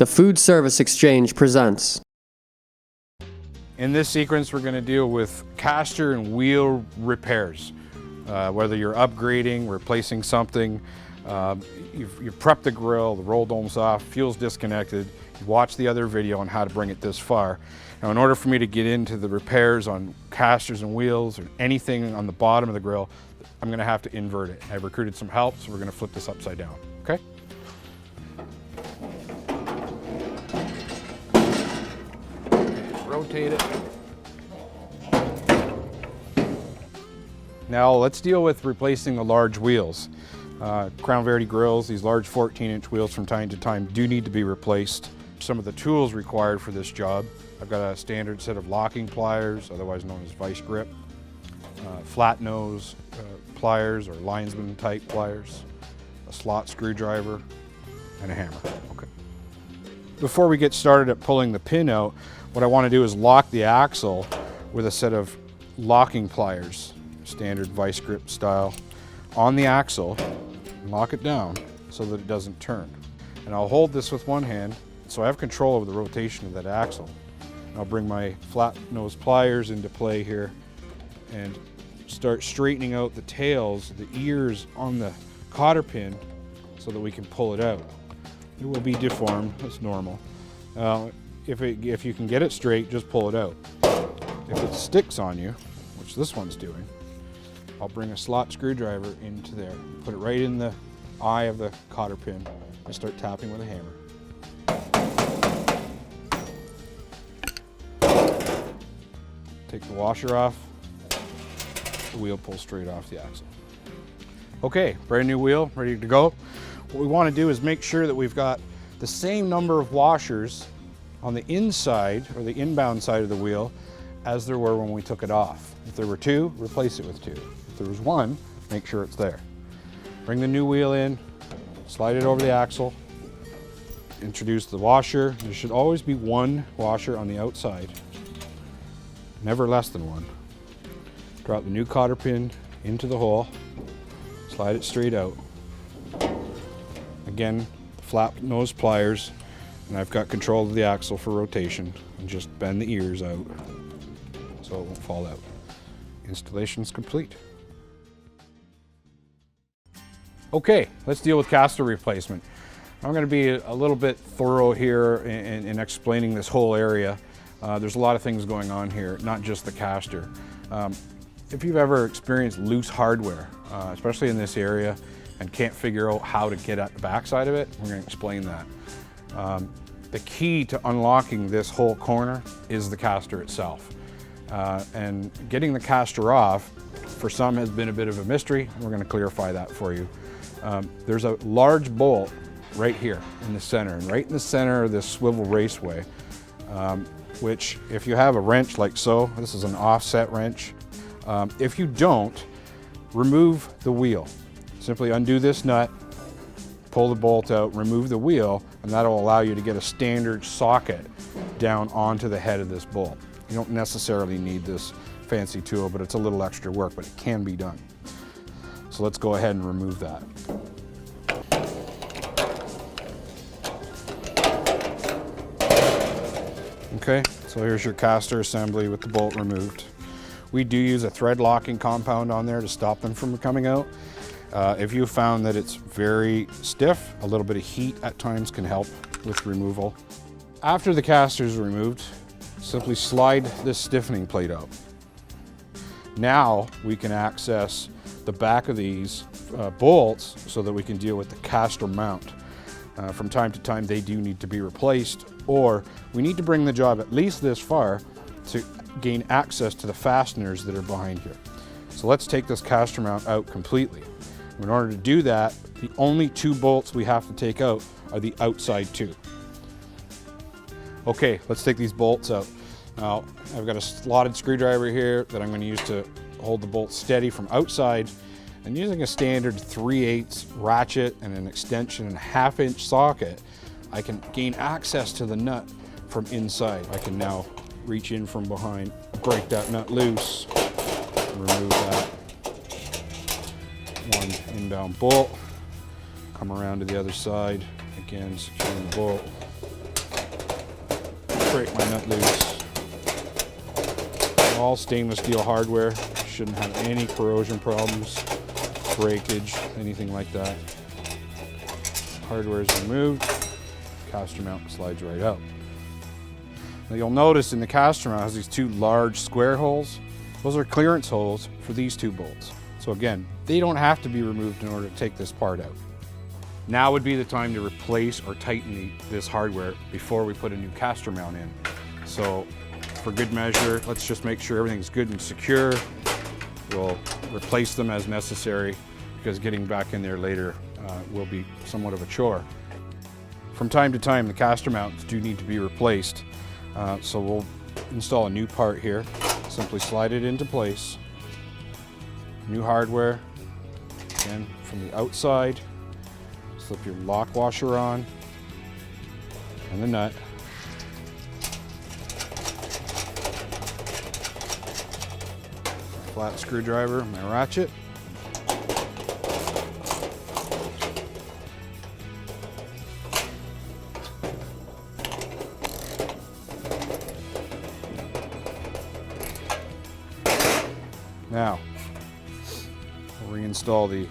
The Food Service Exchange presents. In this sequence, we're going to deal with caster and wheel repairs. Whether you're upgrading, replacing something, you've prepped the grill, the roll dome's off, fuel's disconnected, you watched the other video on how to bring it this far. Now, in order for me to get into the repairs on casters and wheels or anything on the bottom of the grill, I'm going to have to invert it. I've recruited some help, so we're going to flip this upside down, okay? Rotate it. Now let's deal with replacing the large wheels. Crown Verity grills, these large 14-inch wheels from time to time do need to be replaced. Some of the tools required for this job, I've got a standard set of locking pliers, otherwise known as vice grip, flat nose pliers or linesman type pliers, a slot screwdriver, and a hammer. Okay. Before we get started at pulling the pin out, what I want to do is lock the axle with a set of locking pliers, standard vice grip style, on the axle, and lock it down so that it doesn't turn. And I'll hold this with one hand so I have control over the rotation of that axle. And I'll bring my flat nose pliers into play here and start straightening out the tails, the ears on the cotter pin so that we can pull it out. It will be deformed, that's normal. If you can get it straight, just pull it out. If it sticks on you, which this one's doing, I'll bring a slot screwdriver into there, put it right in the eye of the cotter pin, and start tapping with a hammer. Take the washer off, the wheel pulls straight off the axle. Okay, brand new wheel, ready to go. What we want to do is make sure that we've got the same number of washers on the inside or the inbound side of the wheel as there were when we took it off. If there were two, replace it with two. If there was one, make sure it's there. Bring the new wheel in, slide it over the axle, introduce the washer. There should always be one washer on the outside, never less than one. Drop the new cotter pin into the hole, slide it straight out. Again, flat nose pliers, and I've got control of the axle for rotation, and just bend the ears out so it won't fall out. Installation's complete. Okay, let's deal with caster replacement. I'm going to be a little bit thorough here in explaining this whole area. There's a lot of things going on here, not just the caster. If you've ever experienced loose hardware, especially in this area, and can't figure out how to get at the backside of it, we're going to explain that. The key to unlocking this whole corner is the caster itself. And getting the caster off, for some, has been a bit of a mystery. We're going to clarify that for you. There's a large bolt right here in the center, and right in the center of this swivel raceway, which if you have a wrench like so, this is an offset wrench. If you don't, remove the wheel. Simply undo this nut, pull the bolt out, remove the wheel, and that'll allow you to get a standard socket down onto the head of this bolt. You don't necessarily need this fancy tool, but it's a little extra work, but it can be done. So let's go ahead and remove that. Okay, so here's your caster assembly with the bolt removed. We do use a thread locking compound on there to stop them from coming out. If you found that it's very stiff, a little bit of heat at times can help with removal. After the caster is removed, simply slide this stiffening plate out. Now we can access the back of these bolts so that we can deal with the caster mount. From time to time they do need to be replaced, or we need to bring the job at least this far to gain access to the fasteners that are behind here. So let's take this caster mount out completely. In order to do that, the only two bolts we have to take out are the outside two. Okay, let's take these bolts out. Now, I've got a slotted screwdriver here that I'm going to use to hold the bolt steady from outside, and using a standard 3/8 ratchet and an extension and a 1/2-inch socket, I can gain access to the nut from inside. I can now reach in from behind, break that nut loose, remove that one inbound bolt, come around to the other side, again securing the bolt, break my nut loose. All stainless steel hardware. Shouldn't have any corrosion problems, breakage, anything like that. Hardware is removed. Caster mount slides right out. Now you'll notice in the caster mount it has these two large square holes. Those are clearance holes for these two bolts. So again, they don't have to be removed in order to take this part out. Now would be the time to replace or tighten this hardware before we put a new caster mount in. So for good measure, let's just make sure everything's good and secure. We'll replace them as necessary because getting back in there later will be somewhat of a chore. From time to time, the caster mounts do need to be replaced. So we'll install a new part here. Simply slide it into place. New hardware. Again, from the outside, slip your lock washer on and the nut. Flat screwdriver, my ratchet. Now, we'll reinstall the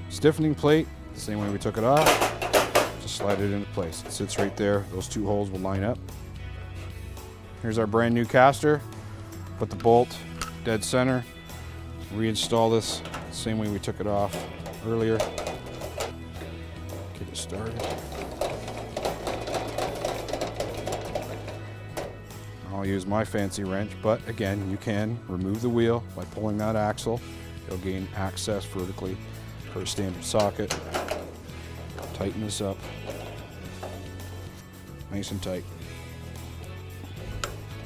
stiffening plate the same way we took it off. Just slide it into place. It sits right there. Those two holes will line up. Here's our brand new caster. Put the bolt dead center. Reinstall this the same way we took it off earlier. Get it started. I'll use my fancy wrench, but again, you can remove the wheel by pulling that axle. You'll gain access vertically for a standard socket. Tighten this up. Nice and tight.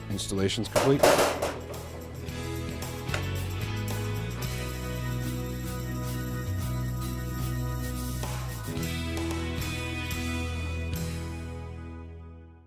Installation's complete.